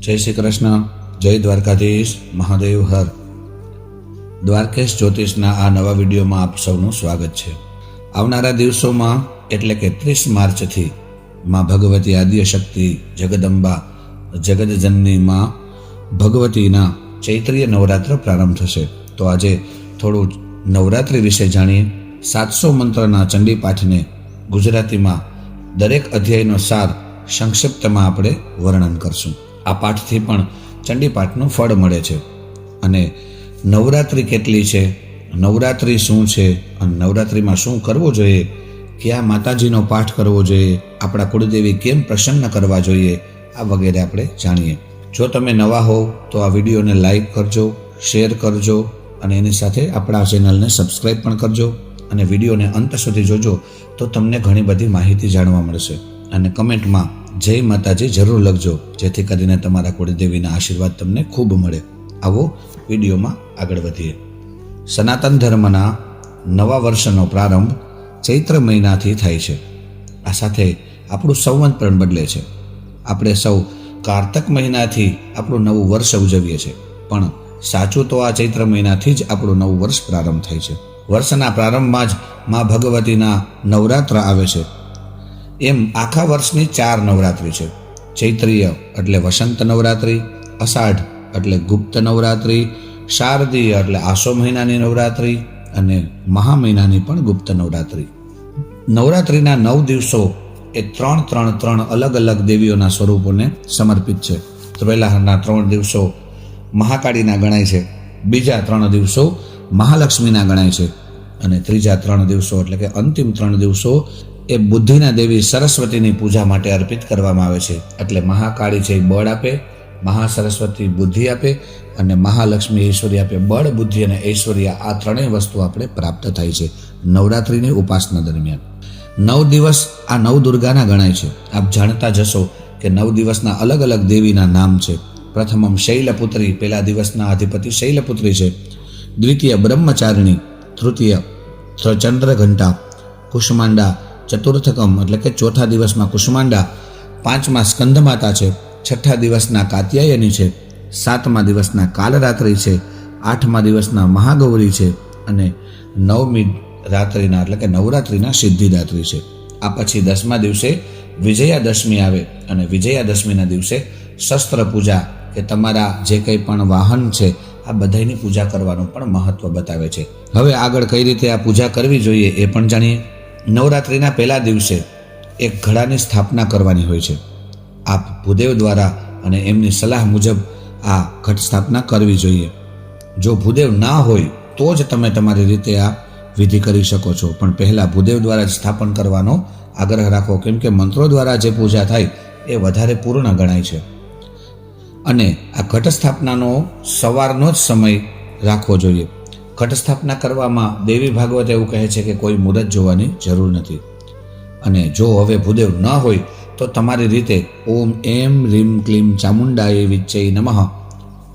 જય શ્રી કૃષ્ણ, જય દ્વારકાધીશ, મહાદેવ હર. દ્વારકેશ જ્યોતિષના આ નવા વિડીયોમાં આપ સૌનું સ્વાગત છે. આવનારા દિવસોમાં એટલે કે 30 માર્ચથી માં ભગવતી આદ્યશક્તિ જગદંબા જગદજનની માં ભગવતીના ચૈત્રીય નવરાત્ર પ્રારંભ થશે. તો આજે થોડું નવરાત્રિ વિશે જાણીએ. 700 મંત્રના ચંડી પાઠને ગુજરાતીમાં દરેક અધ્યાયનો સાર સંક્ષિપ્તમાં આપણે વર્ણન કરશું. આ પાઠથી પણ ચંડી પાઠનું ફળ મળે છે. અને નવરાત્રિ કેટલી છે, નવરાત્રિ શું છે અને નવરાત્રિમાં શું કરવું જોઈએ, કયા માતાજીનો પાઠ કરવો જોઈએ, આપણા કુળદેવી કેમ પ્રસન્ન કરવા જોઈએ, આ વગેરે આપણે જાણીએ. જો તમે નવા હોવ તો આ વિડીયોને લાઈક કરજો, શેર કરજો અને એની સાથે આપણા ચેનલને સબસ્ક્રાઈબ પણ કરજો. અને વિડીયોને અંત સુધી જોજો તો તમને ઘણી બધી માહિતી જાણવા મળશે. અને કમેન્ટમાં જય માતાજી જરૂર લખજો, જેથી કરીને તમારા કુળદેવીના આશીર્વાદ તમને ખૂબ મળે. આવો વિડીયોમાં આગળ વધીએ. સનાતન ધર્મના નવા વર્ષનો પ્રારંભ ચૈત્ર મહિનાથી થાય છે. આ સાથે આપણું સંવત પણ બદલે છે. આપણે સૌ કારતક મહિનાથી આપણું નવું વર્ષ ઉજવીએ છીએ, પણ સાચું તો આ ચૈત્ર મહિનાથી જ આપણું નવું વર્ષ પ્રારંભ થાય છે. વર્ષના પ્રારંભમાં જ મા ભગવતીના નવરાત્ર આવે છે. એમ આખા વર્ષની 4 નવરાત્રિ છે. ચૈત્રીય એટલે વસંત નવરાત્રિ, અષાઢ એટલે ગુપ્ત નવરાત્રિ, શારદીય એટલે આસો મહિનાની નવરાત્રિ અને મહા મહિનાની પણ ગુપ્ત નવરાત્રિ. નવરાત્રિના 9 દિવસો એ 3 અલગ અલગ દેવીઓના સ્વરૂપોને સમર્પિત છે. પહેલાના 3 દિવસો મહાકાળીના ગણાય છે, બીજા 3 દિવસો મહાલક્ષ્મીના ગણાય છે અને ત્રીજા 3 દિવસો એટલે કે અંતિમ 3 દિવસો એ બુદ્ધિના દેવી સરસ્વતીની પૂજા માટે અર્પિત કરવામાં આવે છે. એટલે મહાકાળી છે એ બળ આપે, મહાસરસ્વતી બુદ્ધિ આપે અને મહાલક્ષ્મી ઐશ્વર્ય આપે. બળ, બુદ્ધિ અને ઐશ્વર્ય આ ત્રણેય વસ્તુ આપણે પ્રાપ્ત થાય છે નવરાત્રિની ઉપાસના દરમિયાન. 9 દિવસ આ નવદુર્ગાના ગણાય છે. આપ જાણતા જશો કે 9 દિવસના અલગ અલગ દેવીના નામ છે. પ્રથમમ શૈલપુત્રી, પહેલા દિવસના અધિપતિ શૈલપુત્રી છે. દ્વિતીય બ્રહ્મચારિણી, તૃતીય ચંદ્રઘંટા, કુષ્માંડા, ચતુર્થકમ એટલે કે ચોથા દિવસમાં કુષ્માંડા, 5મા સ્કંદમાતા છે, 6ઠા દિવસના કાત્યાયની છે, 7મા દિવસના કાલરાત્રિ છે, 8મા દિવસના મહાગૌરી છે અને 9મી રાત્રિના એટલે કે નવરાત્રિના સિદ્ધિદાત્રી છે. આ પછી 10મા દિવસે વિજયાદશમી આવે અને વિજયાદશમીના દિવસે શસ્ત્ર પૂજા કે તમારા જે કંઈ પણ વાહન છે આ બધાની પૂજા કરવાનું પણ મહત્વ બતાવે છે. હવે આગળ કઈ રીતે આ પૂજા કરવી જોઈએ એ પણ જાણીએ. નવરાત્રિના પહેલા દિવસે એક ઘડાની સ્થાપના કરવાની હોય છે. આપ ભૂદેવ દ્વારા અને એમની સલાહ મુજબ આ ઘટ સ્થાપના કરવી જોઈએ. જો ભૂદેવ ના હોય તો જ તમે તમારી રીતે આ વિધિ કરી શકો છો, પણ પહેલાં ભૂદેવ દ્વારા જ સ્થાપન કરવાનો આગ્રહ રાખો, કેમ કે મંત્રો દ્વારા જે પૂજા થાય એ વધારે પૂર્ણ ગણાય છે. અને આ ઘટ સ્થાપનાનો સવારનો જ સમય રાખવો જોઈએ. ઘટ સ્થાપના કરવામાં દેવી ભાગવત એવું કહે છે કે કોઈ મુહૂર્ત જોવાની જરૂર નથી. અને જો હવે ભૂદેવ ન હોય તો તમારી રીતે ઓમ એમ રીમ ક્લીમ ચામુંડાય વિચ્ચય નમઃ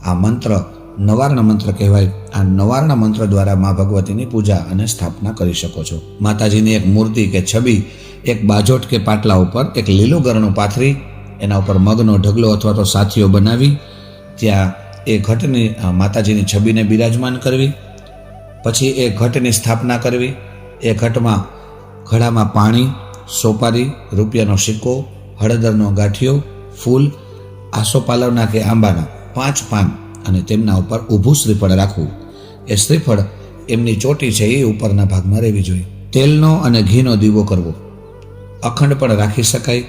આ મંત્ર નવાર્ણ મંત્ર કહેવાય. આ નવાર્ણ મંત્ર દ્વારા મા ભગવતીની પૂજા અને સ્થાપના કરી શકો છો. માતાજીની એક મૂર્તિ કે છબી એક બાજોટ કે પાટલા ઉપર એક લીલું ગરણું પાથરી એના ઉપર મગનો ઢગલો અથવા તો સાથીઓ બનાવી ત્યાં એ ઘટની માતાજીની છબીને બિરાજમાન કરવી. પછી એ ઘટની સ્થાપના કરવી. એ ઘડામાં પાણી, સોપારી, રૂપિયાનો સિક્કો, હળદરનો ગાંઠિયો, ફૂલ, આસોપાલવના કે આંબાના 5 પાન અને તેમના ઉપર ઊભું શ્રીફળ રાખવું. એ શ્રીફળ એમની ચોટી છે એ ઉપરના ભાગમાં રહેવી જોઈએ. તેલનો અને ઘીનો દીવો કરવો. અખંડ પણ રાખી શકાય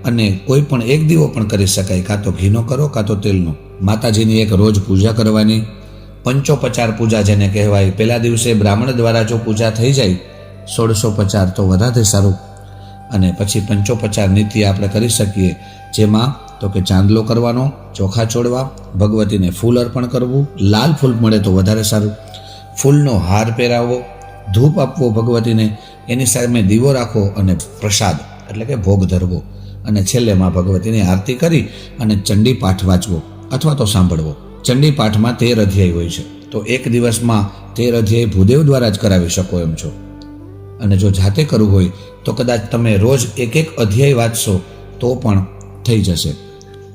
અને કોઈ પણ એક દીવો પણ કરી શકાય, કાં તો ઘીનો કરો કાં તો તેલનો. માતાજીની એક રોજ પૂજા કરવાની. પંચોપચાર પૂજા જેને કહેવાય. પહેલા દિવસે બ્રાહ્મણ દ્વારા જો પૂજા થઈ જાય 1650 તો વધારે સારું. અને પછી પંચોપચાર નીતિ આપણે કરી શકીએ, જેમાં તો કે ચાંદલો કરવાનો, ચોખા ચોળવા, ભગવતીને ફૂલ અર્પણ કરવું, લાલ ફૂલ મળે તો વધારે સારું, ફૂલનો હાર પહેરાવવો, ધૂપ આપવો ભગવતીને, એની સામે દીવો રાખવો અને પ્રસાદ એટલે કે ભોગ ધરવો. અને છેલ્લે માં ભગવતીની આરતી કરી અને ચંડી પાઠ વાંચવો અથવા તો સાંભળવો. ચંડી પાઠમાં 13 અધ્યાય હોય છે, તો એક દિવસમાં 13 અધ્યાય ભૂદેવ દ્વારા જ કરાવી શકો એમ છો. અને જો જાતે કરવું હોય તો કદાચ તમે રોજ એક અધ્યાય વાંચશો તો પણ થઈ જશે.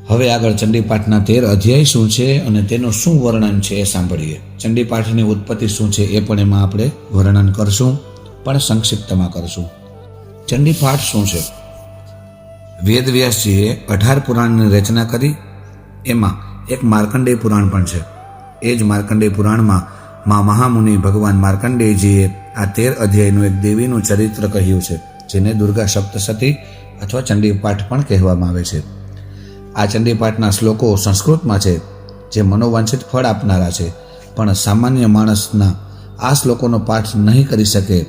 હવે આગળ ચંડીપાઠના 13 અધ્યાય શું છે અને તેનું શું વર્ણન છે એ સાંભળીએ. ચંડીપાઠની ઉત્પત્તિ શું છે એ પણ એમાં આપણે વર્ણન કરશું, પણ સંક્ષિપ્તમાં કરશું. ચંડીપાઠ શું છે? વેદવ્યાસજીએ 18 પુરાણની રચના કરી. એમાં એક માર્કંડેય પુરાણ પણ છે. એ જ માર્કંડેય પુરાણમાં મહામુનિ ભગવાન માર્કંડેયજીએ આ 13 અધ્યાયનું એક દેવીનું ચરિત્ર કહ્યું છે, જેને દુર્ગા સપ્તસતી અથવા ચંડીપાઠ પણ કહેવામાં આવે છે. આ ચંડીપાઠના શ્લોકો સંસ્કૃતમાં છે, જે મનોવાંછિત ફળ આપનારા છે, પણ સામાન્ય માણસના આ શ્લોકોનો પાઠ નહીં કરી શકે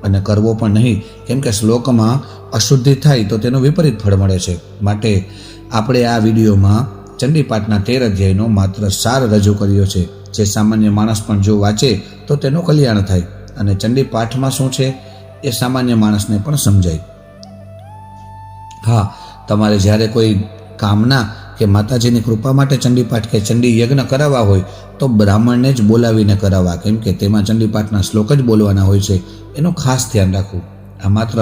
અને કરવો પણ નહીં, કેમ કે શ્લોકમાં અશુદ્ધિ થાય તો તેનું વિપરીત ફળ મળે છે. માટે આપણે આ વિડીયોમાં ચંડીપાઠના 13 અધ્યાયનો માત્ર સાર રજૂ કર્યો છે, જે સામાન્ય માણસ પણ જો વાંચે તો તેનું કલ્યાણ થાય અને ચંડીપાઠમાં શું છે એ સામાન્ય માણસને પણ સમજાય. હા, તમારે જ્યારે કોઈ કામના કે માતાજીની કૃપા માટે ચંડીપાઠ કે ચંડી યજ્ઞ કરાવવા હોય તો બ્રાહ્મણને જ બોલાવીને કરાવવા, કેમ કે તેમાં ચંડીપાઠના શ્લોક જ બોલવાના હોય છે. એનું ખાસ ધ્યાન રાખવું. આ માત્ર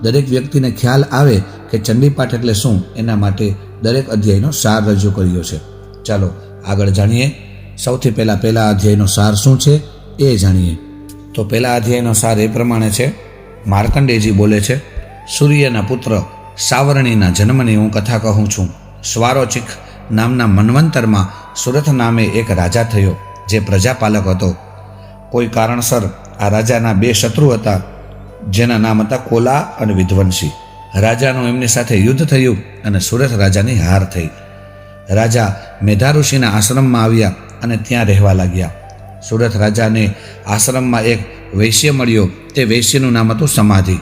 દરેક વ્યક્તિને ખ્યાલ આવે કે ચંડીપાઠ એટલે શું, એના માટે દરેક અધ્યાયનો સાર રજૂ કર્યો છે. ચાલો આગળ જાણીએ. સૌથી પહેલા અધ્યાયનો સાર શું છે એ જાણીએ. તો પહેલા અધ્યાયનો સાર એ પ્રમાણે છે. માર્કંડેયજી બોલે છે, સૂર્યના પુત્ર સાવરણીના જન્મની હું કથા કહું છું. સ્વારોચિક નામના મન્વંતરમાં સુરથ નામે એક રાજા થયો, જે પ્રજાપાલક હતો. કોઈ કારણસર આ રાજાના 2 શત્રુ હતા, જેના નામ હતા કોલા અને વિધ્વંસી. રાજાનું એમની સાથે યુદ્ધ થયું અને સુરથ રાજાની હાર થઈ. રાજા મેધા ઋષિના આશ્રમમાં આવ્યા અને ત્યાં રહેવા લાગ્યા. સુરથ રાજાને આશ્રમમાં એક વૈશ્ય મળ્યો. તે વૈશ્યનું નામ હતું સમાધિ.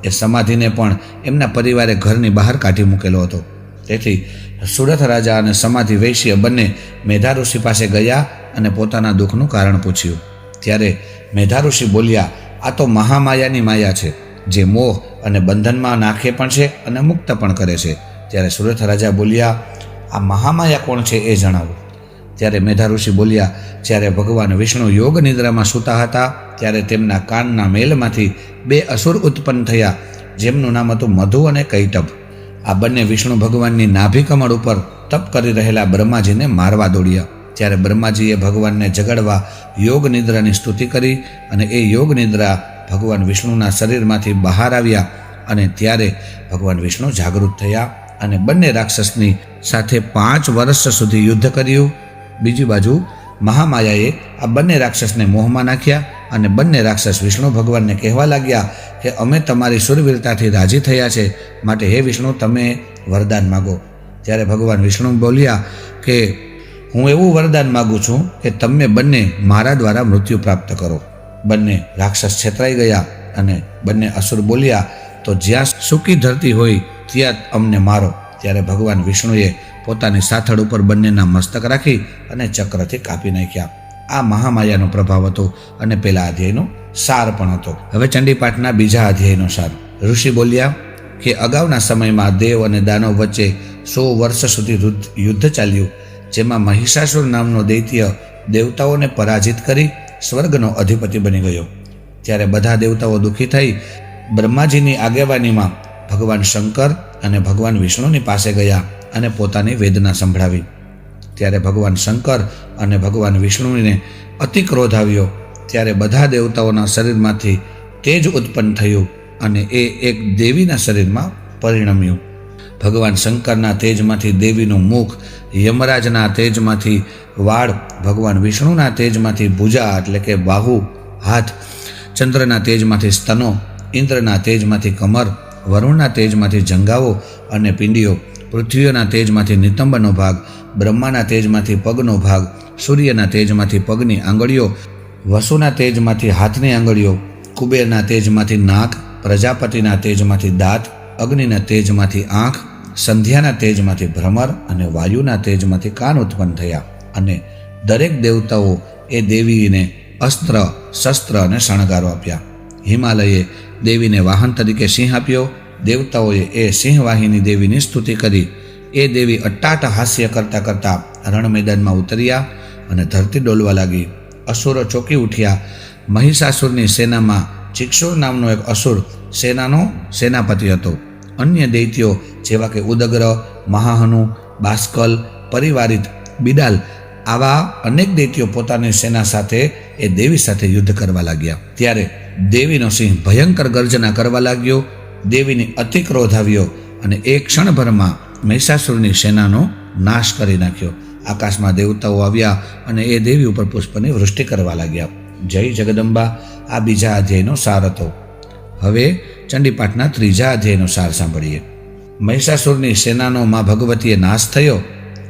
એ સમાધિને પણ એમના પરિવારે ઘરની બહાર કાઢી મૂકેલો હતો. તેથી સુરથ રાજા અને સમાધિ વૈશ્ય બંને મેધા ઋષિ પાસે ગયા અને પોતાના દુઃખનું કારણ પૂછ્યું. ત્યારે મેધા ઋષિ બોલ્યા, આ તો મહામાયાની માયા છે, જે મોહ અને બંધનમાં નાખે પણ છે અને મુક્ત પણ કરે છે. ત્યારે સુરથ રાજા બોલ્યા, આ મહામાયા કોણ છે એ જણાવો. ત્યારે મેધા ઋષિ બોલ્યા, જ્યારે ભગવાન વિષ્ણુ યોગ નિદ્રામાં સૂતા હતા ત્યારે તેમના કાનના મેલમાંથી 2 અસુર ઉત્પન્ન થયા, જેમનું નામ હતું મધુ અને કૈટભ. આ બંને વિષ્ણુ ભગવાનની નાભી કમળ ઉપર તપ કરી રહેલા બ્રહ્માજીને મારવા દોડ્યા. ત્યારે બ્રહ્માજીએ ભગવાનને જગાડવા યોગ નિદ્રાની સ્તુતિ કરી અને એ યોગ નિદ્રા ભગવાન વિષ્ણુના શરીરમાંથી બહાર આવ્યા અને ત્યારે ભગવાન વિષ્ણુ જાગૃત થયા અને બંને રાક્ષસની સાથે 5 વર્ષ સુધી યુદ્ધ કર્યું. બીજી બાજુ મહામાયાએ આ બંને રાક્ષસને મોહમાં નાખ્યા અને બંને રાક્ષસ વિષ્ણુ ભગવાનને કહેવા લાગ્યા કે અમે તમારી શૂરવીરતાથી રાજી થયા છે, માટે હે વિષ્ણુ તમે વરદાન માગો. ત્યારે ભગવાન વિષ્ણુ બોલ્યા કે હું એવું વરદાન માગું છું કે તમે બંને મારા દ્વારા મૃત્યુ પ્રાપ્ત કરો. બંને રાક્ષસ છેતરાઈ ગયા અને બંને અસુર બોલ્યા, તો જ્યાં સૂકી ધરતી હોય ત્યાં અમને મારો. ત્યારે ભગવાન વિષ્ણુએ પોતાની સાથળ ઉપર બંનેના મસ્તક રાખી અને ચક્રથી કાપી નાખ્યા. આ મહામાયાનો પ્રભાવ હતો અને પહેલા અધ્યાયનો સાર પણ હતો. હવે ચંડીપાઠના બીજા અધ્યાયનો સાર. ઋષિ બોલ્યા કે અગાઉના સમયમાં દેવ અને દાનવ વચ્ચે 100 વર્ષ સુધી યુદ્ધ ચાલ્યું, જેમાં મહિષાસુર નામનો દૈત્ય દેવતાઓને પરાજિત કરી સ્વર્ગનો અધિપતિ બની ગયો. ત્યારે બધા દેવતાઓ દુઃખી થઈ બ્રહ્માજીની આગેવાનીમાં ભગવાન શંકર અને ભગવાન વિષ્ણુની પાસે ગયા અને પોતાની વેદના સંભળાવી. ત્યારે ભગવાન શંકર અને ભગવાન વિષ્ણુને અતિ ક્રોધ આવ્યો. ત્યારે બધા દેવતાઓના શરીરમાંથી તેજ ઉત્પન્ન થયું અને એ એક દેવીના શરીરમાં પરિણમ્યું. ભગવાન શંકરના તેજમાંથી દેવીનું મુખ, યમરાજના તેજમાંથી વાળ, ભગવાન વિષ્ણુના તેજમાંથી ભુજા એટલે કે બાહુ, હાથ, ચંદ્રના તેજમાંથી સ્તનો, ઇન્દ્રના તેજમાંથી કમર, વરુણના તેજમાંથી જંઘાઓ અને પિંડીઓ, પૃથ્વીના તેજમાંથી નિતંબનો ભાગ, બ્રહ્માના તેજમાંથી પગનો ભાગ, સૂર્યના તેજમાંથી પગની આંગળીઓ, વસુના તેજમાંથી હાથની આંગળીઓ, કુબેરના તેજમાંથી નાક, પ્રજાપતિના તેજમાંથી દાંત, અગ્નિના તેજમાંથી આંખ, સંધ્યાના તેજમાંથી ભ્રમર અને વાયુના તેજમાંથી કાન ઉત્પન્ન થયા. અને દરેક દેવતાઓ એ દેવીને અસ્ત્ર, શસ્ત્ર અને શણગારો આપ્યા. હિમાલયે દેવીને વાહન તરીકે સિંહ આપ્યો. દેવતાઓએ એ સિંહવાહિની દેવીની સ્તુતિ કરી. એ દેવી અટ્ટાટ હાસ્ય કરતાં કરતાં રણ મેદાનમાં ઉતર્યા અને ધરતી ડોલવા લાગી. અસુરો ચોંકી ઉઠ્યા. મહિષાસુરની સેનામાં ચિક્ષુર નામનો એક અસુર સેનાનો સેનાપતિ હતો. અન્ય દૈત્યો જેવા કે ઉદગ્ર, મહાહનુ, બાસ્કલ, પરિવારિત, બિડાલ આવા અનેક દૈત્યો પોતાની સેના સાથે એ દેવી સાથે યુદ્ધ કરવા લાગ્યા. ત્યારે દેવીનો સિંહ ભયંકર ગર્જના કરવા લાગ્યો. દેવીની અતિ ક્રોધ આવ્યો અને એક ક્ષણભરમાં મહિષાસુરની સેનાનો નાશ કરી નાખ્યો. આકાશમાં દેવતાઓ આવ્યા અને એ દેવી ઉપર પુષ્પની વૃષ્ટિ કરવા લાગ્યા. જય જગદંબા આ બીજા અધ્યાયનો સાર હતો. હવે ચંડીપાઠના ત્રીજા અધ્યાયનો સાર સાંભળીએ. મહિષાસુરની સેનાનો માં ભગવતીએ નાશ થયો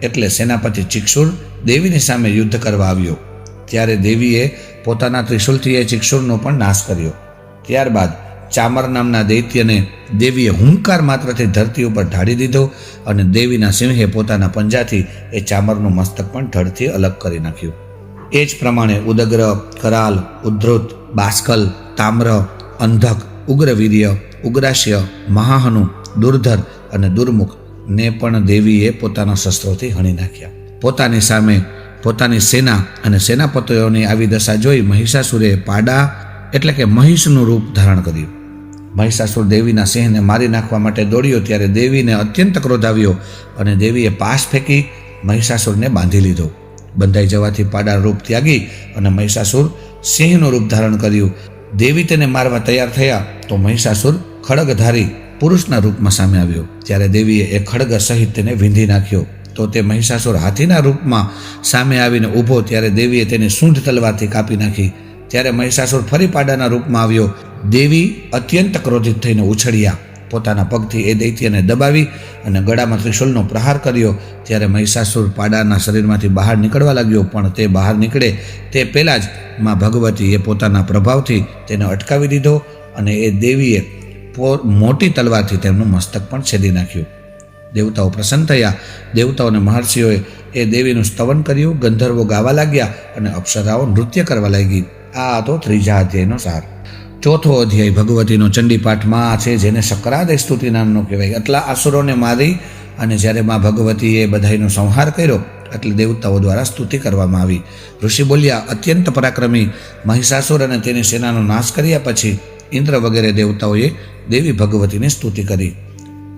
એટલે સેનાપતિ ચિક્ષુર દેવીની સામે યુદ્ધ કરવા આવ્યો. ત્યારે દેવીએ પોતાના ત્રિશુલથી એ ચિક્ષુરનો પણ નાશ કર્યો. ત્યારબાદ ચામર નામના દૈત્યને દેવીએ હુંકાર માત્રથી ધરતી ઉપર ઢાળી દીધો અને દેવીના સિંહે પોતાના પંજાથી એ ચામરનું મસ્તક પણ ધડથી અલગ કરી નાખ્યું. એ જ પ્રમાણે ઉદગ્ર, કરાલ, ઉદ્ધૃત, બાસ્કલ, તામ્ર, અંધક, ઉગ્રવીર્ય, ઉગ્રાસ્ય, મહાહનુ, દુર્ધર અને દુર્મુખ ને પણ દેવીએ પોતાના શસ્ત્રોથી હણી નાખ્યા. પોતાની સામે પોતાની સેના અને સેનાપતિઓની આવી દશા જોઈ મહિષાસુરે પાડા એટલે કે મહિષનું રૂપ ધારણ કર્યું. મહિષાસુર દેવીના સિંહને મારી નાખવા માટે દોડ્યો ત્યારે દેવીને અત્યંત ક્રોધ આવ્યો અને દેવીએ પાશ ફેંકી મહિષાસુરને બાંધી લીધો. બંધાઈ જવાથી પાડા રૂપ ત્યાગી અને મહિષાસુર સિંહનું રૂપ ધારણ કર્યું. દેવી તેને મારવા તૈયાર થયા તો મહિષાસુર ખડગધારી પુરુષના રૂપમાં સામે આવ્યો. ત્યારે દેવીએ એ ખડગ સહિત તેને વીંધી નાખ્યો. તો તે મહિષાસુર હાથીના રૂપમાં સામે આવીને ઊભો ત્યારે દેવીએ તેની સૂંઢ તલવારથી કાપી નાખી. ત્યારે મહિષાસુર ફરી પાડાના રૂપમાં આવ્યો. દેવી અત્યંત ક્રોધિત થઈને ઉછળ્યા. પોતાના પગથી એ દૈત્યને દબાવી અને ગળામાં ત્રિશુલનો પ્રહાર કર્યો. ત્યારે મહિષાસુર પાડાના શરીરમાંથી બહાર નીકળવા લાગ્યો. પણ તે બહાર નીકળે તે પહેલાં જ માં ભગવતીએ પોતાના પ્રભાવથી તેને અટકાવી દીધો અને એ દેવીએ મોટી તલવારથી તેમનું મસ્તક પણ છેદી નાખ્યું. દેવતાઓ પ્રસન્ન થયા. દેવતાઓ અને મહર્ષિઓએ એ દેવીનું સ્તવન કર્યું. ગંધર્વો ગાવા લાગ્યા અને અપ્સરાઓ નૃત્ય કરવા લાગી. આ હતો ત્રીજા અધ્યાયનો સાર. ચોથો અધ્યાય ભગવતીનો ચંડીપાઠમાં છે, જેને શકરાદય સ્તુતિ નામનો કહેવાય. આટલા આસુરોને મારી અને જ્યારે માં ભગવતીએ બધાનો સંહાર કર્યો એટલે દેવતાઓ દ્વારા સ્તુતિ કરવામાં આવી. ઋષિ બોલ્યા, અત્યંત પરાક્રમી મહિષાસુર અને તેની સેનાનો નાશ કર્યા પછી ઇન્દ્ર વગેરે દેવતાઓએ દેવી ભગવતીની સ્તુતિ કરી.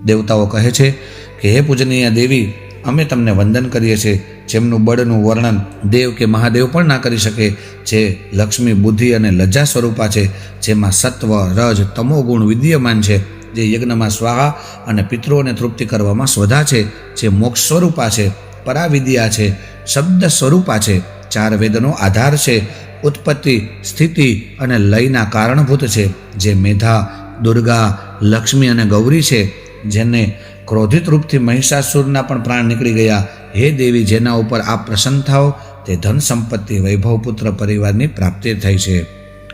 દેવતાઓ કહે છે કે હે પૂજનીય દેવી, અમે તમને વંદન કરીએ છીએ, જેમનું બળનું વર્ણન દેવ કે મહાદેવ પણ ના કરી શકે, જે લક્ષ્મી, બુદ્ધિ અને લજ્જા સ્વરૂપા છે, જેમાં સત્વ, રજ, તમો ગુણ વિદ્યમાન છે, જે યજ્ઞમાં સ્વાહા અને પિતૃઓને તૃપ્તિ કરવામાં સ્વધા છે, જે મોક્ષ સ્વરૂપા છે, પરાવિદ્યા છે, શબ્દ સ્વરૂપા છે, ચાર વેદનો આધાર છે, ઉત્પત્તિ, સ્થિતિ અને લયના કારણભૂત છે, જે મેધા, દુર્ગા, લક્ષ્મી અને ગૌરી છે, જેને ક્રોધિત રૂપથી મહિષાસુરના પણ પ્રાણ નીકળી ગયા. હે દેવી, જેના ઉપર આપ પ્રસન્ન થાઓ તે ધન સંપત્તિ, વૈભવ, પુત્ર પરિવારની પ્રાપ્તિ થઈ છે.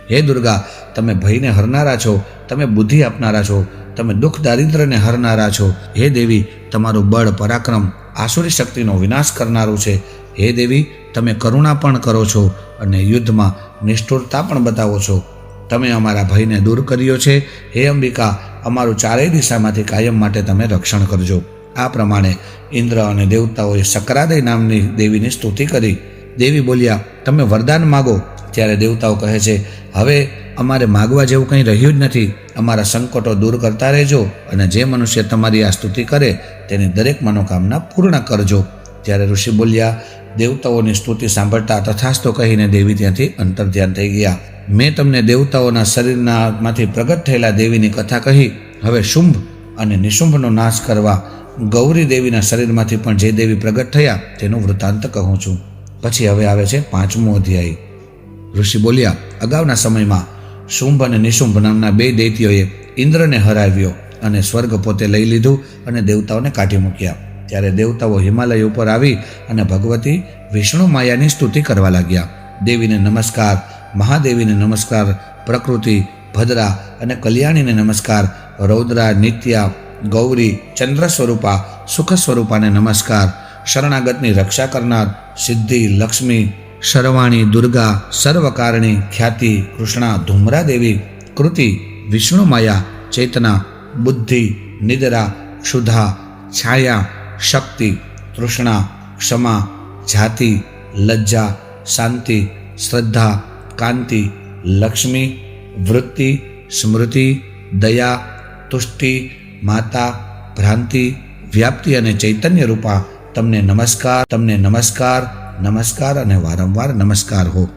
હે દુર્ગા, તમે ભયને હરનારા છો, તમે બુદ્ધિ આપનારા છો, તમે દુઃખ દારિદ્રને હરનારા છો. હે દેવી, તમારું બળ, પરાક્રમ આસુરી શક્તિનો વિનાશ કરનારું છે. હે દેવી, તમે કરુણા પણ કરો છો અને યુદ્ધમાં નિષ્ઠુરતા પણ બતાવો છો. તમે અમારા ભયને દૂર કર્યો છે. હે અંબિકા, અમારું ચારેય દિશામાંથી કાયમ માટે તમે રક્ષણ કરજો. આ પ્રમાણે ઇન્દ્ર અને દેવતાઓએ શકરાદય નામની દેવીની સ્તુતિ કરી. દેવી બોલ્યા, તમે વરદાન માગો. ત્યારે દેવતાઓ કહે છે, હવે અમારે માગવા જેવું કંઈ રહ્યું જ નથી. અમારા સંકટો દૂર કરતા રહેજો અને જે મનુષ્ય તમારી આ સ્તુતિ કરે તેની દરેક મનોકામના પૂર્ણ કરજો. ત્યારે ઋષિ બોલ્યા, દેવતાઓની સ્તુતિ સાંભળતા તથાસ્તો કહીને દેવી ત્યાંથી અંતર્ધ્યાન થઈ ગયા. મેં તમને દેવતાઓના શરીરમાંથી પ્રગટ થયેલા દેવીની કથા કહી. હવે શુંભ અને નિશુંભનો નાશ કરવા ગૌરી દેવીના શરીરમાંથી પણ જે દેવી પ્રગટ થયા તેનું વૃત્તાંત કહું છું. પછી હવે આવે છે 5મો અધ્યાય. ઋષિ બોલ્યા, અગાઉના સમયમાં શુંભ અને નિશુંભ નામના બે દૈત્યોએ ઇન્દ્રને હરાવ્યો અને સ્વર્ગ પોતે લઈ લીધું અને દેવતાઓને કાઢી મૂક્યા. ત્યારે દેવતાઓ હિમાલય ઉપર આવી અને ભગવતી વિષ્ણુ માયાની સ્તુતિ કરવા લાગ્યા. દેવીને નમસ્કાર, મહાદેવીને નમસ્કાર, પ્રકૃતિ, ભદ્રા અને કલ્યાણીને નમસ્કાર, રૌદ્રા, નિત્યા, ગૌરી, ચંદ્ર સ્વરૂપા, સુખ સ્વરૂપાને નમસ્કાર, શરણાગતની રક્ષા કરનાર, સિદ્ધિ, લક્ષ્મી, શરવાણી, દુર્ગા, સર્વકારણી, ખ્યાતિ, કૃષ્ણા, ધૂમ્રા દેવી, કૃતિ, વિષ્ણુ માયા, ચેતના, બુદ્ધિ, નિદ્રા, ક્ષુધા, છાયા, શક્તિ, તૃષ્ણા, ક્ષમા, જાતિ, લજ્જા, શાંતિ, શ્રદ્ધા, કાંતિ, લક્ષ્મી, વૃત્તિ, સ્મૃતિ, દયા, તુષ્ટિ, માતા, ભ્રાંતિ, વ્યાપ્તિ અને ચૈતન્ય રૂપા તમને નમસ્કાર, તમને નમસ્કાર, નમસ્કાર અને વારંવાર નમસ્કાર હો.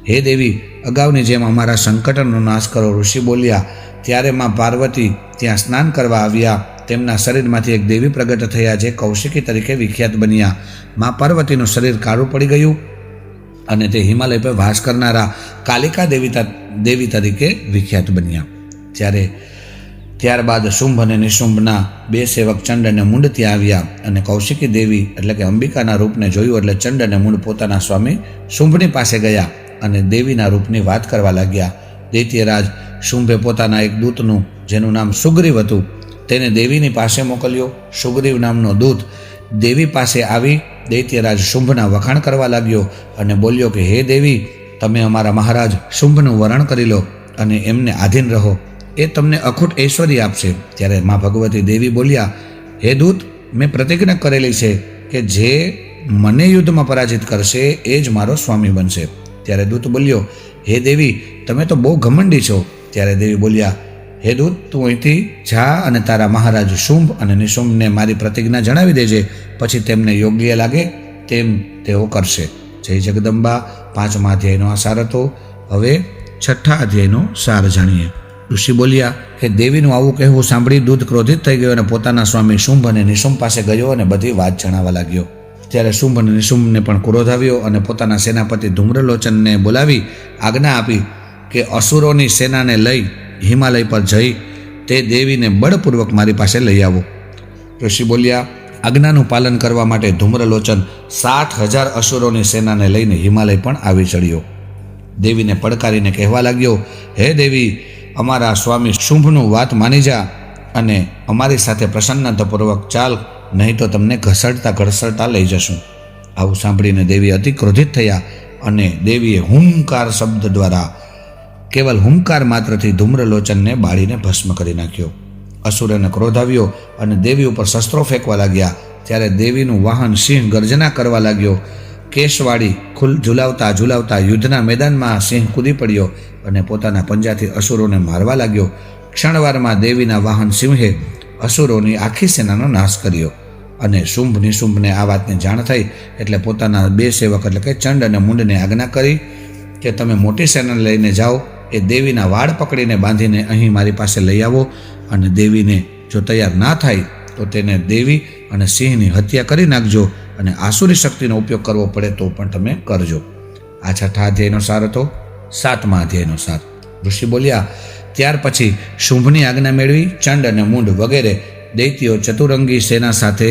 હે દેવી, અગાઉની જેમ અમારા સંકટનો નાશ કરો. ઋષિ બોલ્યા ત્યારે માં પાર્વતી ત્યાં સ્નાન કરવા આવ્યા. તેમના શરીરમાંથી એક દેવી પ્રગટ થયા, જે કૌશિકી તરીકે વિખ્યાત બન્યા. માં પાર્વતીનું શરીર કાળું પડી ગયું અને તે હિમાલય પર વાસ કરનારા કાલિકા દેવી તરીકે વિખ્યાત બન્યા. ત્યારબાદ શુંભ અને નિશુંભના બે સેવક ચંડ અને મુંડ ત્યાં આવ્યા અને કૌશિકી દેવી એટલે કે અંબિકાના રૂપને જોયું. એટલે ચંડ અને મુંડ પોતાના સ્વામી શુંભની પાસે ગયા અને દેવીના રૂપની વાત કરવા લાગ્યા. દૈત્યરાજ શુંભે પોતાના એક દૂતનું, જેનું નામ સુગ્રીવ હતું, તેને દેવીની પાસે મોકલ્યો. સુગ્રીવ નામનો દૂત દેવી પાસે આવી દૈત્યરાજ શુંભના વખાણ કરવા લાગ્યો અને બોલ્યો કે હે દેવી, તમે અમારા મહારાજ શુંભનું વરણ કરી લો અને એમને આધીન રહો, એ તમને અખૂટ ઐશ્વર્ય આપશે. ત્યારે મા ભગવતી દેવી બોલ્યા, હે દૂત, મેં પ્રતિજ્ઞા કરેલી છે કે જે મને યુદ્ધમાં પરાજિત કરશે એ જ મારો સ્વામી બનશે. ત્યારે દૂત બોલ્યો, હે દેવી, તમે તો બહુ ઘમંડી છો. ત્યારે દેવી બોલ્યા, હે દૂત, તું અહીંથી જા અને તારા મહારાજ શુંભ અને નિશુંભને મારી પ્રતિજ્ઞા જણાવી દેજે. પછી તેમને યોગ્ય લાગે તેમ તેઓ કરશે. જય જગદંબા. 5મા અધ્યાયનો આ સાર હતો. હવે 6ઠા અધ્યાયનો સાર જાણીએ. ઋષિ બોલ્યા કે દેવીનું આવું કહેવું સાંભળી દૂત ક્રોધિત થઈ ગયો અને પોતાના સ્વામી શુંભ અને નિશુંભ પાસે ગયો અને બધી વાત જણાવવા લાગ્યો. ત્યારે શુંભ અને નિશુંભને પણ ક્રોધ આવ્યો અને પોતાના સેનાપતિ ધૂમ્રલોચનને બોલાવી આજ્ઞા આપી કે અસુરોની સેનાને લઈ હિમાલય પર જઈ તે દેવીને બળપૂર્વક મારી પાસે લઈ આવો. ઋષિ બોલ્યા, આજ્ઞાનું પાલન કરવા માટે ધૂમ્રલોચન 60,000 અસુરોની સેનાને લઈને હિમાલય પણ આવી ચડ્યો. દેવીને પડકારીને કહેવા લાગ્યો, હે દેવી, અમારા સ્વામી શુંભનું વાત માની જા અને અમારી સાથે પ્રસન્નતાપૂર્વક ચાલ, નહીં તો તમને ઘસડતા લઈ જશું. આવું સાંભળીને દેવી અતિ ક્રોધિત થયા અને દેવીએ હુંકાર શબ્દ દ્વારા, કેવલ હુંકાર માત્રથી ધૂમ્રલોચનને બાળીને ભસ્મ કરી નાખ્યો. અસુરોને ક્રોધ આવ્યો અને દેવી ઉપર શસ્ત્રો ફેંકવા લાગ્યા. ત્યારે દેવીનું વાહન સિંહ ગર્જના કરવા લાગ્યો. કેશવાળી ઝુલાવતા યુદ્ધના મેદાનમાં સિંહ કૂદી પડ્યો અને પોતાના પંજાથી અસુરોને મારવા લાગ્યો. ક્ષણવારમાં દેવીના વાહન સિંહે અસુરોની આખી સેનાનો નાશ કર્યો. અને શુંભ નિશુંભને આ વાતની જાણ થઈ એટલે પોતાના બે સેવક એટલે કે ચંડ અને મુંડને આજ્ઞા કરી કે તમે મોટી સેના લઈને જાઓ, એ દેવીના વાળ પકડીને બાંધીને અહીં મારી પાસે લઈ આવો અને દેવીને જો તૈયાર ના થાય તો તેને દેવી અને સિંહની હત્યા કરી નાખજો અને આસુરી શક્તિનો ઉપયોગ કરવો પડે તો પણ તમે કરજો. આ 6ઠા અધ્યાયનો સાર હતો. 7મા અધ્યાયનો સાર. ઋષિ બોલ્યા, ત્યાર પછી શુંભની આજ્ઞા મેળવી ચંડ અને મુંડ વગેરે દૈત્યો ચતુરંગી સેના સાથે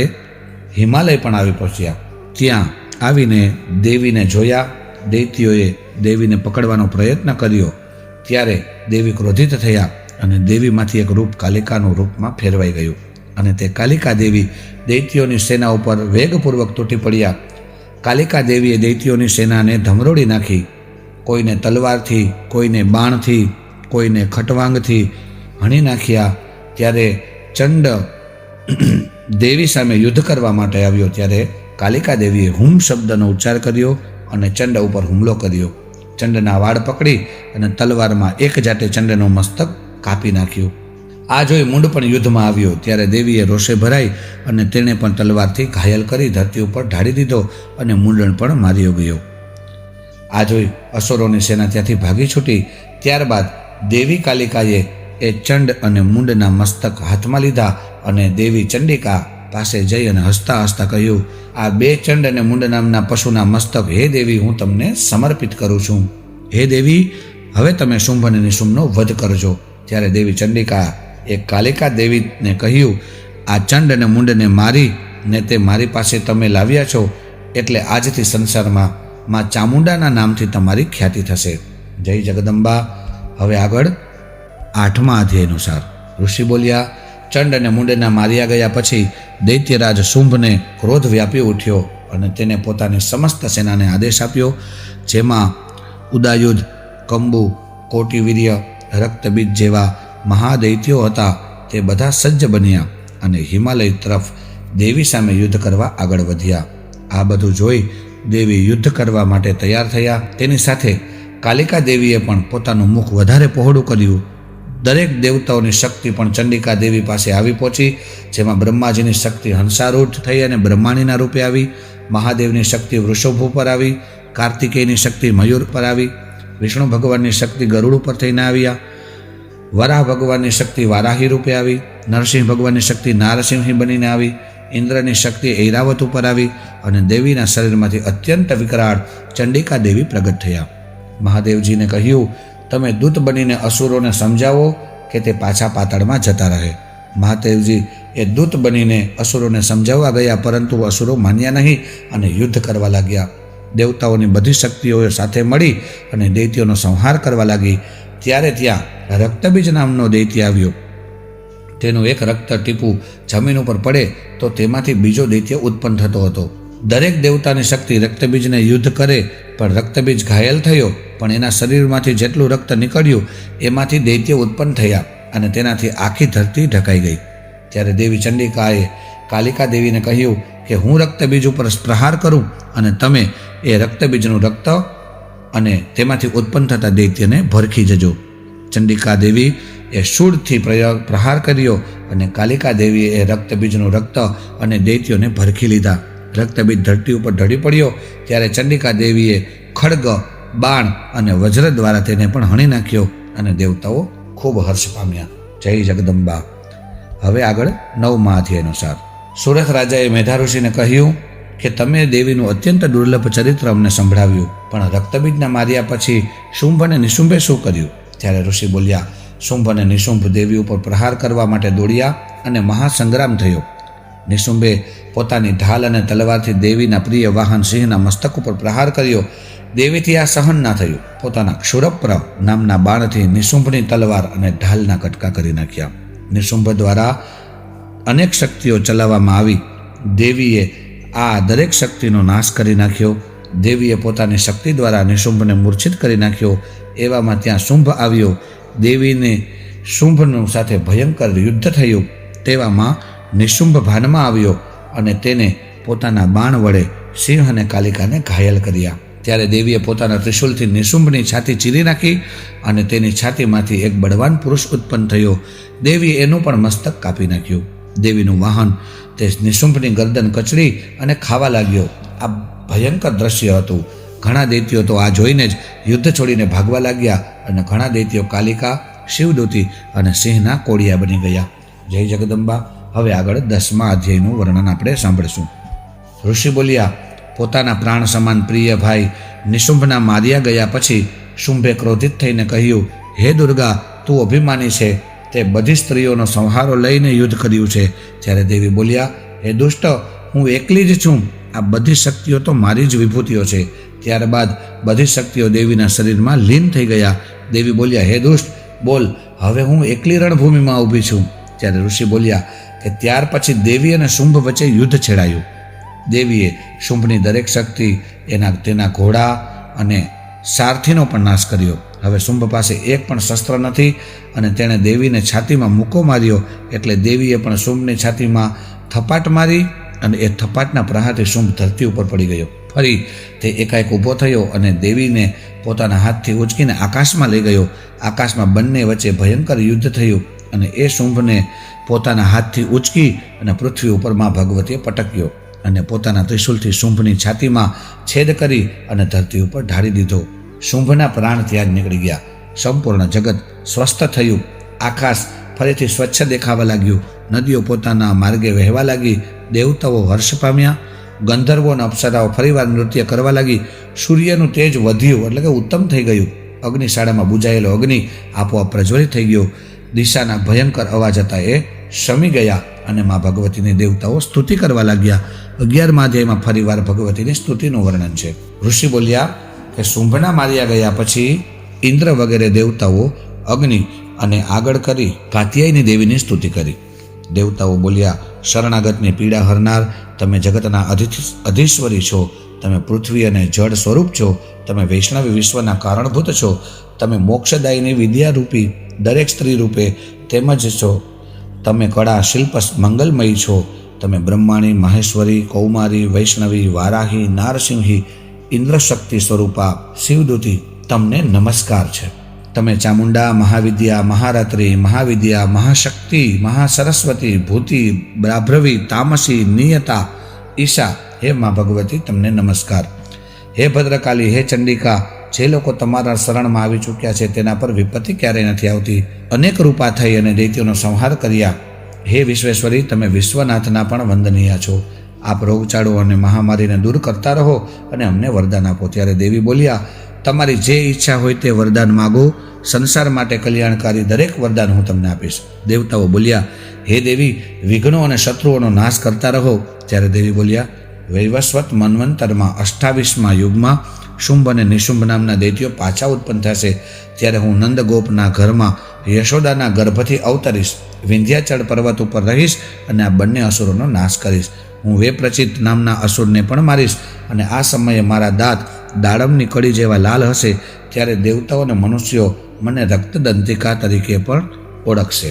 હિમાલય પણ આવી પહોંચ્યા. ત્યાં આવીને દેવીને જોયા. દૈત્યોએ દેવીને પકડવાનો પ્રયત્ન કર્યો. ત્યારે દેવી ક્રોધિત થયા અને દેવીમાંથી એક રૂપ કાલિકાનું રૂપમાં ફેરવાઈ ગયું અને તે કાલિકા દેવી દૈત્યોની સેના ઉપર વેગપૂર્વક તૂટી પડ્યા. કાલિકા દેવીએ દૈત્યોની સેનાને ધમરોડી નાખી. કોઈને તલવારથી, કોઈને બાણથી, કોઈને ખટવાંગથી હણી નાખ્યા. ત્યારે ચંડ દેવી સામે યુદ્ધ કરવા માટે આવ્યો. ત્યારે કાલિકા દેવીએ હુમ શબ્દનો ઉચ્ચાર કર્યો અને ચંડ ઉપર હુમલો કર્યો. ચંડના વાળ પકડી અને તલવારમાં એક જાતે ચંડનું મસ્તક કાપી નાખ્યું. આ જોઈ મુંડ પણ યુદ્ધમાં આવ્યો. ત્યારે દેવીએ રોષે ભરાઈ અને તેણે પણ તલવારથી ઘાયલ કરી ધરતી ઉપર ઢાળી દીધો અને મુંડણ પણ માર્યો ગયો. આ જોઈ અસુરોની સેના ત્યાંથી ભાગી છૂટી. ત્યારબાદ દેવી કાલિકાએ એ ચંડ અને મુંડના મસ્તક હાથમાં લીધા અને દેવી ચંડિકા પાસે જઈ અને હસતા હસતા કહ્યું, આ બે ચંડ અને મુંડ નામના પશુના મસ્તક હે દેવી હું તમને સમર્પિત કરું છું. હે દેવી, હવે તમે શુંભ અને નિશુંભનો વધ કરજો. ત્યારે દેવી ચંડિકા એક કાલિકા દેવીને કહ્યું, આ ચંડ અને મુંડને મારી ને તે મારી પાસે તમે લાવ્યા છો એટલે આજથી સંસારમાં માં ચામુંડાના નામથી તમારી ખ્યાતિ થશે. જય જગદંબા. હવે આગળ 8મા અધ્યાયનો સાર. ઋષિ બોલ્યા, ચંડ અને મુંડના માર્યા ગયા પછી દૈત્યરાજ શુંભને ક્રોધ વ્યાપી ઉઠ્યો અને તેને પોતાની સમસ્ત સેનાને આદેશ આપ્યો, જેમાં ઉદાયુધ, કંબુ, કોટિવીર્ય, રક્તબીજ જેવા મહાદૈત્યો હતા. તે બધા સજ્જ બન્યા અને હિમાલય તરફ દેવી સામે યુદ્ધ કરવા આગળ વધ્યા. આ બધું જોઈ દેવી યુદ્ધ કરવા માટે તૈયાર થયા. તેની સાથે કાલિકા દેવીએ પણ પોતાનું મુખ વધારે પહોળું કર્યું. દરેક દેવતાઓની શક્તિ પણ ચંડિકા દેવી પાસે આવી પહોંચી, જેમાં બ્રહ્માજીની શક્તિ હંસારૂઢ થઈ અને બ્રહ્માણીના રૂપે આવી, મહાદેવની શક્તિ વૃષભ ઉપર આવી, કાર્તિકેયની શક્તિ મયુર પર આવી, વિષ્ણુ ભગવાનની શક્તિ ગરુડ ઉપર થઈને આવ્યા, વરાહ ભગવાનની શક્તિ વારાહી રૂપે આવી, નરસિંહ ભગવાનની શક્તિ નારસિંહી બનીને આવી, ઇન્દ્રની શક્તિ ઐરાવત ઉપર આવી અને દેવીના શરીરમાંથી અત્યંત વિકરાળ ચંડિકા દેવી પ્રગટ થયા. મહાદેવજીને કહ્યું, તમે દૂત બનીને અસુરોને સમજાવો કે તે પાછા પાતાળમાં જતા રહે. મહાદેવજી એ દૂત બનીને અસુરોને સમજાવવા ગયા, પરંતુ અસુરો માન્યા નહીં અને યુદ્ધ કરવા લાગ્યા. દેવતાઓની બધી શક્તિઓ સાથે મળી અને દૈત્યોનો સંહાર કરવા લાગી. ત્યારે ત્યાં રક્તબીજ નામનો દૈત્ય આવ્યો. તેનું એક રક્ત ટીપું જમીન ઉપર પડે તો તેમાંથી બીજો દૈત્ય ઉત્પન્ન થતો હતો. દરેક દેવતાની શક્તિ રક્તબીજને યુદ્ધ કરે, પણ રક્તબીજ ઘાયલ થયો, પણ એના શરીરમાંથી જેટલું રક્ત નીકળ્યું એમાંથી દૈત્ય ઉત્પન્ન થયા અને તેનાથી આખી ધરતી ઢકાઈ ગઈ. ત્યારે દેવી ચંડિકાએ કાલિકા દેવીને કહ્યું કે હું રક્તબીજ ઉપર પ્રહાર કરું અને તમે એ રક્તબીજનું રક્ત અને તેમાંથી ઉત્પન્ન થતા દૈત્યને ભરખી જજો. ચંડિકા દેવી એ શૂળથી પ્રહાર કર્યો અને કાલિકા દેવીએ એ રક્તબીજનું રક્ત અને દૈત્યોને ભરખી લીધા. રક્તબીજ ધરતી ઉપર ઢળી પડ્યો ત્યારે ચંડિકા દેવીએ ખડગ, બાણ અને વજ્ર દ્વારા તેને પણ હણી નાખ્યો અને દેવતાઓ ખૂબ હર્ષ પામ્યા. જય જગદંબા. હવે આગળ 9મા અધ્યાયનો સાર. સુરથ રાજાએ મેધા ઋષિને કહ્યું કે તમે દેવીનું અત્યંત દુર્લભ ચરિત્ર અમને સંભળાવ્યું, પણ રક્તબીજના માર્યા પછી શુંભ અને નિશુંભે શું કર્યું? ત્યારે ઋષિ બોલ્યા, શુંભ અને નિશુંભ દેવી ઉપર પ્રહાર કરવા માટે દોડ્યા અને મહાસંગ્રામ થયો. નિશુંભે પોતાની ઢાલ અને તલવારથી દેવીના પ્રિય વાહન સિંહના મસ્તક ઉપર પ્રહાર કર્યો. દેવીથી આ સહન ના થયું. પોતાના ક્ષુરપ્ર નામના બાણથી નિશુંભની તલવાર અને ઢાલના કટકા કરી નાખ્યા. નિશુંભ દ્વારા અનેક શક્તિઓ ચલાવવામાં આવી. દેવીએ આ દરેક શક્તિનો નાશ કરી નાખ્યો. દેવીએ પોતાની શક્તિ દ્વારા નિશુંભને મૂર્છિત કરી નાખ્યો. એવામાં ત્યાં શુંભ આવ્યો. દેવીને શુંભનું સાથે ભયંકર યુદ્ધ થયું. તેવામાં નિશુંભ ભાનમાં આવ્યો અને તેને પોતાના બાણ વડે સિંહ અને કાલિકાને ઘાયલ કર્યા. ત્યારે દેવીએ પોતાના ત્રિશૂલથી નિશુંભની છાતી ચીરી નાખી અને તેની છાતીમાંથી એક બળવાન પુરુષ ઉત્પન્ન થયો. દેવીએ એનું પણ મસ્તક કાપી નાખ્યું. દેવીનું વાહન તે નિશુંભની ગરદન કચડી અને ખાવા લાગ્યો. આ ભયંકર દ્રશ્ય હતું. ઘણા દૈત્યો તો આ જોઈને જ યુદ્ધ છોડીને ભાગવા લાગ્યા અને ઘણા દૈત્યો કાલિકા, શિવદૂતી અને સિંહના કોળિયા બની ગયા. જય જગદંબા. હવે આગળ 10મા અધ્યાયનું વર્ણન આપણે સાંભળશું. ઋષિ બોલ્યા, પોતાના પ્રાણ સમાન પ્રિય ભાઈ નિશુંભના માર્યા ગયા પછી શુંભે ક્રોધિત થઈને કહ્યું, હે દુર્ગા, તું અભિમાની છે, તે બધી સ્ત્રીઓનો સંહારો લઈને યુદ્ધ કર્યું છે. ત્યારે દેવી બોલ્યા, હે દુષ્ટ, હું એકલી જ છું. આ બધી શક્તિઓ તો મારી જ વિભૂતિઓ છે. ત્યારબાદ બધી શક્તિઓ દેવીના શરીરમાં લીન થઈ ગયા. દેવી બોલ્યા, હે દુષ્ટ, બોલ, હવે હું એકલી રણભૂમિમાં ઊભી છું. ત્યારે ઋષિ બોલ્યા કે ત્યાર પછી દેવી અને શુંભ વચ્ચે યુદ્ધ છેડાયું. દેવીએ શુંભની દરેક શક્તિ, તેના ઘોડા અને સારથીનો પણ નાશ કર્યો. હવે શુંભ પાસે એક પણ શસ્ત્ર નથી અને તેણે દેવીને છાતીમાં મૂકો માર્યો. એટલે દેવીએ પણ શુંભની છાતીમાં થપાટ મારી અને એ થપાટના પ્રહારથી શુંભ ધરતી ઉપર પડી ગયો. ફરી તે એકાએક ઊભો થયો અને દેવીને પોતાના હાથથી ઉંચકીને આકાશમાં લઈ ગયો. આકાશમાં બંને વચ્ચે ભયંકર યુદ્ધ થયું અને એ શુંભને પોતાના હાથથી ઉંચકી અને પૃથ્વી ઉપર માં ભગવતીએ પટક્યો અને પોતાના ત્રિશૂલથી શુંભની છાતીમાં છેદ કરી અને ધરતી ઉપર ઢાળી દીધો. શુંભના પ્રાણ ત્યાં જ નીકળી ગયા. સંપૂર્ણ જગત સ્વસ્થ થયું. આકાશ ફરીથી સ્વચ્છ દેખાવા લાગ્યું. નદીઓ પોતાના માર્ગે વહેવા લાગી. દેવતાઓ હર્ષ પામ્યા. ગંધર્વો અને અપ્સરાઓ ફરીવાર નૃત્ય કરવા લાગી. સૂર્યનું તેજ વધ્યું, એટલે કે ઉત્તમ થઈ ગયું. અગ્નિશાળામાં બુજાયેલો અગ્નિ આપોઆપ પ્રજ્વલિત થઈ ગયો. દિશાના ભયંકર અવાજ હતા એ શમી ગયા અને મા ભગવતીની દેવતાઓ સ્તુતિ કરવા લાગ્યા. 11મા અધ્યાયમાં ફરીવાર ભગવતીની સ્તુતિનું વર્ણન છે. ઋષિ બોલ્યા કે શુંભના માર્યા ગયા પછી ઇન્દ્ર વગેરે દેવતાઓ અગ્નિ અને આગળ કરી કાત્યાયની દેવીની સ્તુતિ કરી. દેવતાઓ બોલ્યા, શરણાગતની પીડા હરનાર, તમે જગતના અધીશ્વરી છો. તમે પૃથ્વી અને જળ સ્વરૂપ છો. તમે વૈષ્ણવી વિશ્વના કારણભૂત છો. તમે મોક્ષદાયીની વિદ્યારૂપી દરેક સ્ત્રી રૂપે તેમજ છો. તમે કળા, શિલ્પ, મંગલમયી છો. તમે બ્રહ્માણી, મહેશ્વરી, કૌમારી, વૈષ્ણવી, વારાહી, નારસિંહી, ઇન્દ્રશક્તિ સ્વરૂપા, શિવદૂતી, તમને નમસ્કાર છે. તમે ચામુંડા, મહાવિદ્યા, મહારાત્રિ, મહાવિદ્યા, મહાશક્તિ, મહાસરસ્વતી, ભૂતિ, બ્રાભ્રવી, તામસી, નિયતા, ઈશા, હે મા ભગવતી તમને નમસ્કાર. હે ભદ્રકાલી, હે ચંડિકા, જે લોકો તમારા શરણમાં આવી ચૂક્યા છે તેના પર વિપત્તિ ક્યારેય નથી આવતી. અનેક રૂપા થઈ અને દૈત્યોનો સંહાર કર્યા. હે વિશ્વેશ્વરી, તમે વિશ્વનાથના પણ વંદનીય છો. આપ રોગચાળો અને મહામારીને દૂર કરતા રહો અને અમને વરદાન આપો. ત્યારે દેવી બોલ્યા, તમારી જે ઈચ્છા હોય તે વરદાન માગો. સંસાર માટે કલ્યાણકારી દરેક વરદાન હું તમને આપીશ. દેવતાઓ બોલ્યા, હે દેવી, વિઘ્નો અને શત્રુઓનો નાશ કરતા રહો. ત્યારે દેવી બોલ્યા, વૈવસ્વત મન્વંતરમાં 28મા યુગમાં શુંભ અને નિશુંભ નામના દૈત્યો પાછા ઉત્પન્ન થશે. ત્યારે હું નંદગોપના ઘરમાં યશોદાના ગર્ભથી અવતરીશ. વિંધ્યાચળ પર્વત ઉપર રહીશ અને આ બંને અસુરોનો નાશ કરીશ. હું વેપ્રચિત નામના અસુરને પણ મારીશ અને આ સમયે મારા દાંત દાડમની કડી જેવા લાલ હશે. ત્યારે દેવતાઓ અને મનુષ્યો મને રક્તદંતિકા તરીકે પણ ઓળખશે.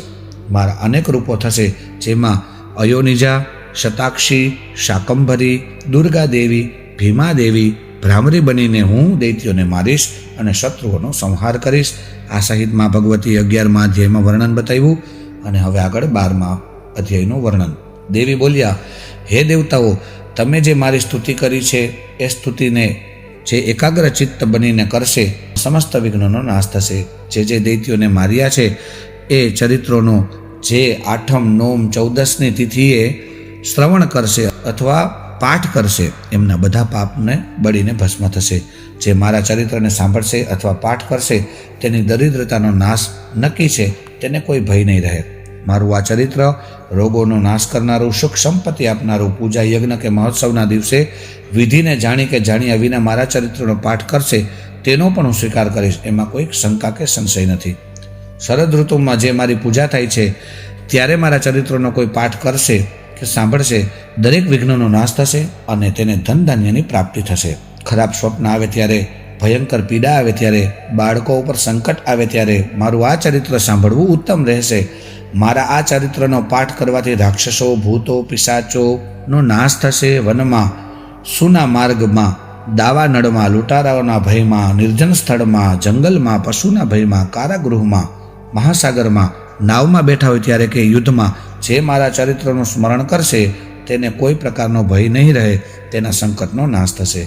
મારા અનેક રૂપો થશે, જેમાં અયોનિજા, શતાક્ષી, શાકંભરી, દુર્ગા દેવી, ભીમા દેવી, ભ્રામરી બનીને હું દૈત્યોને મારીશ અને શત્રુઓનો સંહાર કરીશ. આ સહિતમાં ભગવતી 11મા અધ્યાયમાં વર્ણન બતાવ્યું અને હવે આગળ 12મા અધ્યાયનું વર્ણન. દેવી બોલ્યા, હે દેવતાઓ, તમે જે મારી સ્તુતિ કરી છે એ સ્તુતિને જે એકાગ્ર ચિત્ત બનીને કરશે સમસ્ત વિઘ્નોનો નાશ થશે. જે દૈત્યોને માર્યા છે એ ચરિત્રોનો જે 8મ, 9મ, 14ની તિથિએ શ્રવણ કરશે અથવા પાઠ કરશે એમના બધા પાપને બળીને ભસ્મ થશે. જે મારા ચરિત્રને સાંભળશે અથવા પાઠ કરશે તેની દરિદ્રતાનો નાશ નક્કી છે, તેને કોઈ ભય નહીં રહે. મારું આ ચરિત્ર રોગોનો નાશ કરનારું, સુખ સંપત્તિ આપનારું, પૂજા, યજ્ઞ કે મહોત્સવના દિવસે વિધિને જાણી કે જાણ્યા વિના મારા ચરિત્રનો પાઠ કરશે તેનો પણ હું સ્વીકાર કરીશ. એમાં કોઈ શંકા કે સંશય નથી. શરદ ઋતુમાં જે મારી પૂજા થાય છે ત્યારે મારા ચરિત્રનો કોઈ પાઠ કરશે કે સાંભળશે દરેક વિઘ્નોનો નાશ થશે અને તેને ધન ધાન્યની પ્રાપ્તિ થશે. ખરાબ સ્વપ્ન આવે ત્યારે, ભયંકર પીડા આવે ત્યારે, બાળકો ઉપર સંકટ આવે ત્યારે મારું આ ચરિત્ર સાંભળવું ઉત્તમ રહેશે. મારા આ ચરિત્રનો પાઠ કરવાથી રાક્ષસો, ભૂતો, પિશાચોનો નાશ થશે. વનમાં, સુના માર્ગમાં, દાવા નળમાં, લૂંટારાઓના ભયમાં, નિર્જન સ્થળમાં, જંગલમાં, પશુના ભયમાં, કારાગૃહમાં, મહાસાગરમાં, નાવમાં બેઠા હોય ત્યારે કે યુદ્ધમાં જે મારા ચરિત્રનું સ્મરણ કરશે તેને કોઈ પ્રકારનો ભય નહીં રહે, તેના સંકટનો નાશ થશે.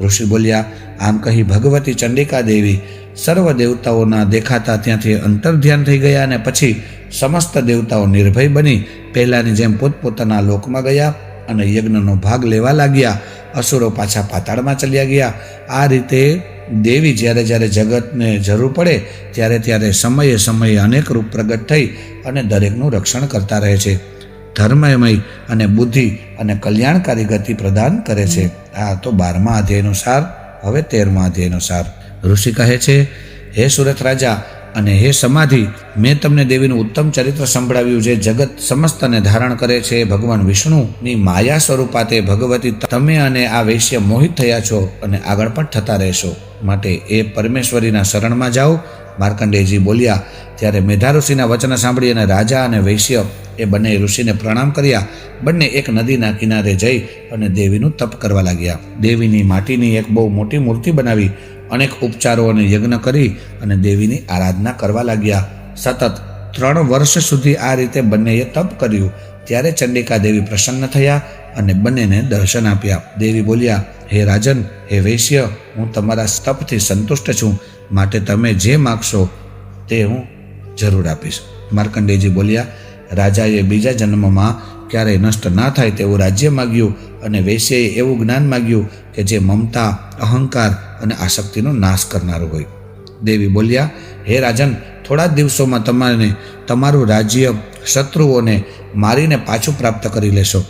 ઋષિ બોલ્યા, આમ કહી ભગવતી ચંડિકા દેવી સર્વ દેવતાઓના દેખાતા ત્યાંથી અંતર્ધ્યાન થઈ ગયા અને પછી સમસ્ત દેવતાઓ નિર્ભય બની પહેલાની જેમ પોતપોતાના લોકમાં ગયા અને યજ્ઞનો ભાગ લેવા લાગ્યા. અસુરો પાછા પાતાળમાં ચાલ્યા ગયા. આ રીતે દેવી જ્યારે જગતને જરૂર પડે ત્યારે સમયે સમયે અનેક રૂપ પ્રગટ થઈ અને દરેકનું રક્ષણ કરતા રહે છે. ધર્મમય અને બુદ્ધિ અને કલ્યાણકારી ગતિ પ્રદાન કરે છે. આ તો 12મા અધ્યાયનો સાર. હવે 13મા અધ્યાયનો સાર. ઋષિ કહે છે, હે સુરત રાજા અને હે સમાધિ, મેં તમને દેવીનું ઉત્તમ ચરિત્ર સંભળાવ્યું જે જગત સમસ્તને ધારણ કરે છે. ભગવાન વિષ્ણુની માયા સ્વરૂપા તે ભગવતી તમે અને આ વૈશ્ય મોહિત થયા છો અને આગળ પણ થતા રહેશો. માટે એ પરમેશ્વરીના શરણમાં જાઓ. માર્કંડેયજી બોલ્યા. ત્યારે મેધા ઋષિના વચન સાંભળી અને રાજા અને વૈશ્ય એ બંને ઋષિને પ્રણામ કર્યા. બંને એક નદીના કિનારે જઈ અને દેવીનું તપ કરવા લાગ્યા. દેવીની માટીની એક બહુ મોટી મૂર્તિ બનાવી અનેક ઉપચારો અને યજ્ઞ કરી અને દેવીની આરાધના કરવા લાગ્યા. સતત 3 વર્ષ સુધી આ રીતે બંનેએ તપ કર્યું. ત્યારે ચંડિકા દેવી પ્રસન્ન થયા અને બંનેને દર્શન આપ્યા. દેવી બોલ્યા, હે રાજન, હે વૈશ્ય, હું તમારા તપથી સંતુષ્ટ છું, માટે તમે જે માગશો તે હું જરૂર આપીશ. માર્કંડેયજી બોલ્યા, રાજાએ બીજા જન્મમાં ક્યારેય નષ્ટ ના થાય તેવું રાજ્ય માગ્યું અને વૈશ્યએ એવું જ્ઞાન માગ્યું કે જે મમતા, અહંકાર અને આસક્તિનો નાશ કરનારું હોય. દેવી બોલ્યા, હે રાજન, થોડા જ દિવસોમાં તમારું રાજ્ય શત્રુઓને મારીને પાછું પ્રાપ્ત કરી લેશો.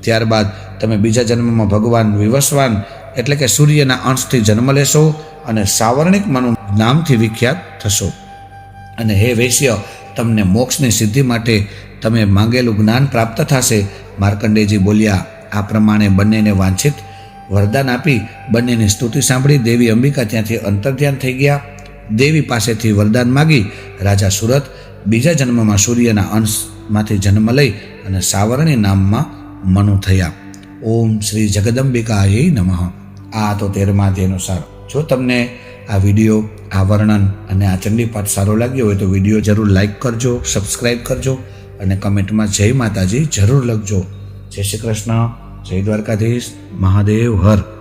ત્યારબાદ તમે બીજા જન્મમાં ભગવાન વિવસ્વાન એટલે કે સૂર્યના અંશથી જન્મ લેશો અને સાવર્ણિક મનુ નામથી વિખ્યાત થશો. અને હે વૈશ્ય, તમને મોક્ષની સિદ્ધિ માટે તમે માંગેલું જ્ઞાન પ્રાપ્ત થશે. માર્કંડેયજી બોલ્યા. આ પ્રમાણે બંનેને વાંછિત વરદાન આપી બંનેની સ્તુતિ સાંભળી દેવી અંબિકા ત્યાંથી અંતર્ધ્યાન થઈ ગયા. દેવી પાસેથી વરદાન માગી રાજા સુરત બીજા જન્મમાં સૂર્યના અંશમાંથી જન્મ લઈ અને સાવરણી નામમાં મનુ થયા. ઓમ શ્રી જગદંબિકાય નમઃ. આ તો 13મા અધ્યાયનો સાર. જો તમને આ વિડીયો આ વર્ણન અને આ ચંડીપાઠ સારો લાગ્યો હોય તો વિડીયો જરૂર લાઈક કરજો, સબસ્ક્રાઈબ કરજો અને કમેન્ટમાં જય માતાજી જરૂર લખજો. જય શ્રી કૃષ્ણ, જય દ્વારકાધીશ, મહાદેવ હર.